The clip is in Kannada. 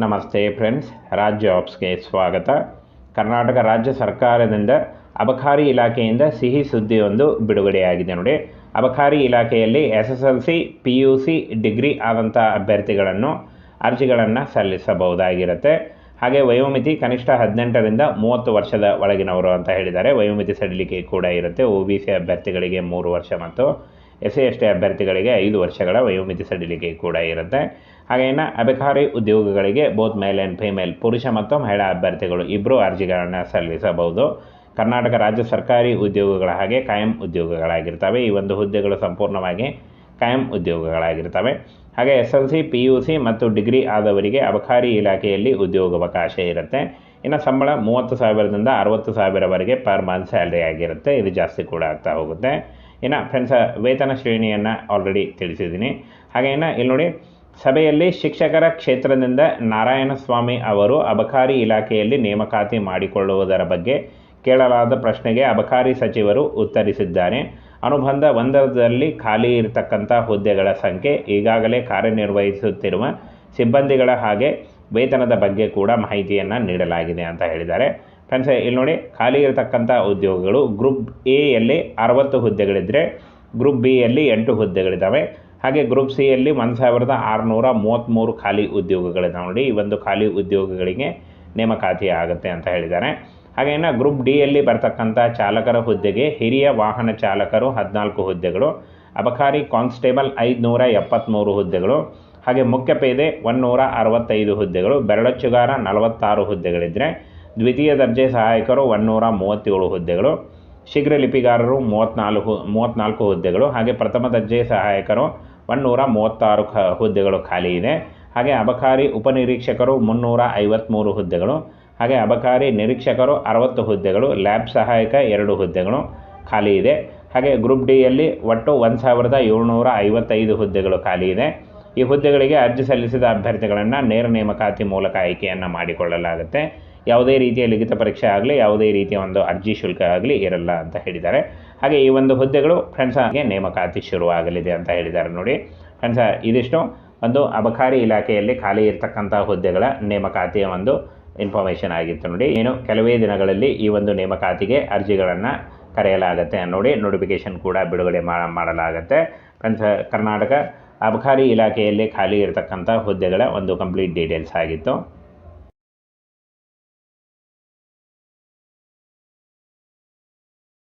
ನಮಸ್ತೆ ಫ್ರೆಂಡ್ಸ್, ರಾಜ್ ಜಾಬ್ಸ್ಗೆ ಸ್ವಾಗತ. ಕರ್ನಾಟಕ ರಾಜ್ಯ ಸರ್ಕಾರದಿಂದ ಅಬಕಾರಿ ಇಲಾಖೆಯಿಂದ ಸಿಹಿ ಸುದ್ದಿಯೊಂದು ಬಿಡುಗಡೆಯಾಗಿದೆ ನೋಡಿ. ಅಬಕಾರಿ ಇಲಾಖೆಯಲ್ಲಿ SSLC PUC ಡಿಗ್ರಿ ಆದಂಥ ಅಭ್ಯರ್ಥಿಗಳನ್ನು ಅರ್ಜಿಗಳನ್ನು ಸಲ್ಲಿಸಬಹುದಾಗಿರುತ್ತೆ. ಹಾಗೆ ವಯೋಮಿತಿ ಕನಿಷ್ಠ 18ರಿಂದ 30 ವರ್ಷದ ಒಳಗಿನವರು ಅಂತ ಹೇಳಿದ್ದಾರೆ. ವಯೋಮಿತಿ ಸಡಿಲಿಕೆ ಕೂಡ ಇರುತ್ತೆ. OBC ಅಭ್ಯರ್ಥಿಗಳಿಗೆ 3 ವರ್ಷ ಮತ್ತು SC/ST ಅಭ್ಯರ್ಥಿಗಳಿಗೆ 5 ವರ್ಷಗಳ ವಯೋಮಿತಿ ಸಡಿಲಿಕೆ ಕೂಡ ಇರುತ್ತೆ. ಹಾಗೆಯೇ ಅಬಕಾರಿ ಉದ್ಯೋಗಗಳಿಗೆ ಬೋತ್ ಮೇಲ್ ಆ್ಯಂಡ್ ಫಿಮೇಲ್, ಪುರುಷ ಮತ್ತು ಮಹಿಳಾ ಅಭ್ಯರ್ಥಿಗಳು ಇಬ್ಬರು ಅರ್ಜಿಗಳನ್ನು ಸಲ್ಲಿಸಬಹುದು. ಕರ್ನಾಟಕ ರಾಜ್ಯ ಸರ್ಕಾರಿ ಉದ್ಯೋಗಗಳ ಹಾಗೆ ಕಾಯಂ ಉದ್ಯೋಗಗಳಾಗಿರ್ತವೆ. ಈ ಒಂದು ಹುದ್ದೆಗಳು ಸಂಪೂರ್ಣವಾಗಿ ಕಾಯಂ ಉದ್ಯೋಗಗಳಾಗಿರ್ತವೆ. ಹಾಗೆ SLC PUC ಮತ್ತು ಡಿಗ್ರಿ ಆದವರಿಗೆ ಅಬಕಾರಿ ಇಲಾಖೆಯಲ್ಲಿ ಉದ್ಯೋಗಾವಕಾಶ ಇರುತ್ತೆ. ಇನ್ನು ಸಂಬಳ 30,000ದಿಂದ 60,000ವರೆಗೆ ಪರ್ ಮಂತ್ ಸ್ಯಾಲ್ರಿ ಆಗಿರುತ್ತೆ. ಇದು ಜಾಸ್ತಿ ಕೂಡ ಆಗ್ತಾ ಹೋಗುತ್ತೆ. ಇನ್ನು ಫ್ರೆಂಡ್ಸ್, ವೇತನ ಶ್ರೇಣಿಯನ್ನು ಆಲ್ರೆಡಿ ತಿಳಿಸಿದ್ದೀನಿ. ಹಾಗೆಯೇ ಇಲ್ಲಿ ನೋಡಿ, ಸಭೆಯಲ್ಲಿ ಶಿಕ್ಷಕರ ಕ್ಷೇತ್ರದಿಂದ ನಾರಾಯಣಸ್ವಾಮಿ ಅವರು ಅಬಕಾರಿ ಇಲಾಖೆಯಲ್ಲಿ ನೇಮಕಾತಿ ಮಾಡಿಕೊಳ್ಳುವುದರ ಬಗ್ಗೆ ಕೇಳಲಾದ ಪ್ರಶ್ನೆಗೆ ಅಬಕಾರಿ ಸಚಿವರು ಉತ್ತರಿಸಿದ್ದಾರೆ. ಅನುಬಂಧ 1ರಲ್ಲಿ ಖಾಲಿ ಇರತಕ್ಕಂಥ ಹುದ್ದೆಗಳ ಸಂಖ್ಯೆ, ಈಗಾಗಲೇ ಕಾರ್ಯನಿರ್ವಹಿಸುತ್ತಿರುವ ಸಿಬ್ಬಂದಿಗಳ ಹಾಗೆ ವೇತನದ ಬಗ್ಗೆ ಕೂಡ ಮಾಹಿತಿಯನ್ನು ನೀಡಲಾಗಿದೆ ಅಂತ ಹೇಳಿದ್ದಾರೆ. ಫ್ರೆಂಡ್ಸ್, ಇಲ್ಲಿ ನೋಡಿ, ಖಾಲಿ ಇರತಕ್ಕಂಥ ಉದ್ಯೋಗಗಳು ಗ್ರೂಪ್ ಎಯಲ್ಲಿ 60 ಹುದ್ದೆಗಳಿದ್ದರೆ ಗ್ರೂಪ್ ಬಿಯಲ್ಲಿ 8 ಹುದ್ದೆಗಳಿದ್ದಾವೆ. ಹಾಗೆ ಗ್ರೂಪ್ ಸಿಯಲ್ಲಿ 1,633 ಖಾಲಿ ಉದ್ಯೋಗಗಳಿದ್ದಾವೆ ನೋಡಿ. ಈ ಒಂದು ಖಾಲಿ ಉದ್ಯೋಗಗಳಿಗೆ ನೇಮಕಾತಿ ಆಗುತ್ತೆ ಅಂತ ಹೇಳಿದ್ದಾರೆ. ಹಾಗೆಯೇ ಗ್ರೂಪ್ ಡಿಯಲ್ಲಿ ಬರ್ತಕ್ಕಂಥ ಚಾಲಕರ ಹುದ್ದೆಗೆ ಹಿರಿಯ ವಾಹನ ಚಾಲಕರು 14 ಹುದ್ದೆಗಳು, ಅಬಕಾರಿ ಕಾನ್ಸ್ಟೇಬಲ್ 573 ಹುದ್ದೆಗಳು, ಹಾಗೆ ಮುಖ್ಯ ಪೇದೆ 165 ಹುದ್ದೆಗಳು, ಬೆರಳಚ್ಚುಗಾರ 46 ಹುದ್ದೆಗಳಿದ್ದರೆ ದ್ವಿತೀಯ ದರ್ಜೆ ಸಹಾಯಕರು 137 ಹುದ್ದೆಗಳು, ಶೀಘ್ರ ಲಿಪಿಗಾರರು 34 ಹುದ್ದೆಗಳು, ಹಾಗೆ ಪ್ರಥಮ ದರ್ಜೆ ಸಹಾಯಕರು 136 ಹುದ್ದೆಗಳು ಖಾಲಿ ಇದೆ. ಹಾಗೆ ಅಬಕಾರಿ ಉಪನಿರೀಕ್ಷಕರು 353 ಹುದ್ದೆಗಳು, ಹಾಗೆ ಅಬಕಾರಿ ನಿರೀಕ್ಷಕರು 60 ಹುದ್ದೆಗಳು, ಲ್ಯಾಬ್ ಸಹಾಯಕ 2 ಹುದ್ದೆಗಳು ಖಾಲಿ ಇದೆ. ಹಾಗೆ ಗ್ರೂಪ್ ಡಿಯಲ್ಲಿ ಒಟ್ಟು 1,755 ಹುದ್ದೆಗಳು ಖಾಲಿ ಇದೆ. ಈ ಹುದ್ದೆಗಳಿಗೆ ಅರ್ಜಿ ಸಲ್ಲಿಸಿದ ಅಭ್ಯರ್ಥಿಗಳನ್ನು ನೇರ ನೇಮಕಾತಿ ಮೂಲಕ ಆಯ್ಕೆಯನ್ನು ಮಾಡಿಕೊಳ್ಳಲಾಗುತ್ತೆ. ಯಾವುದೇ ರೀತಿಯ ಲಿಖಿತ ಪರೀಕ್ಷೆ ಆಗಲಿ, ಯಾವುದೇ ರೀತಿಯ ಒಂದು ಅರ್ಜಿ ಶುಲ್ಕ ಆಗಲಿ ಇರಲ್ಲ ಅಂತ ಹೇಳಿದ್ದಾರೆ. ಹಾಗೆ ಈ ಒಂದು ಹುದ್ದೆಗಳು ಫ್ರೆಂಡ್ಸ್ ಹಾಗೆ ನೇಮಕಾತಿ ಶುರುವಾಗಲಿದೆ ಅಂತ ಹೇಳಿದ್ದಾರೆ ನೋಡಿ. ಫ್ರೆಂಡ್ಸ್, ಇದಿಷ್ಟು ಒಂದು ಅಬಕಾರಿ ಇಲಾಖೆಯಲ್ಲಿ ಖಾಲಿ ಇರತಕ್ಕಂಥ ಹುದ್ದೆಗಳ ನೇಮಕಾತಿಯ ಒಂದು ಇನ್ಫಾರ್ಮೇಷನ್ ಆಗಿತ್ತು ನೋಡಿ. ಕೆಲವೇ ದಿನಗಳಲ್ಲಿ ಈ ಒಂದು ನೇಮಕಾತಿಗೆ ಅರ್ಜಿಗಳನ್ನು ಕರೆಯಲಾಗುತ್ತೆ ನೋಡಿ. ನೋಟಿಫಿಕೇಷನ್ ಕೂಡ ಬಿಡುಗಡೆ ಮಾಡಲಾಗುತ್ತೆ. ಫ್ರೆಂಡ್ಸ್, ಕರ್ನಾಟಕ ಅಬಕಾರಿ ಇಲಾಖೆಯಲ್ಲಿ ಖಾಲಿ ಇರತಕ್ಕಂಥ ಹುದ್ದೆಗಳ ಒಂದು ಕಂಪ್ಲೀಟ್ ಡೀಟೇಲ್ಸ್ ಆಗಿತ್ತು.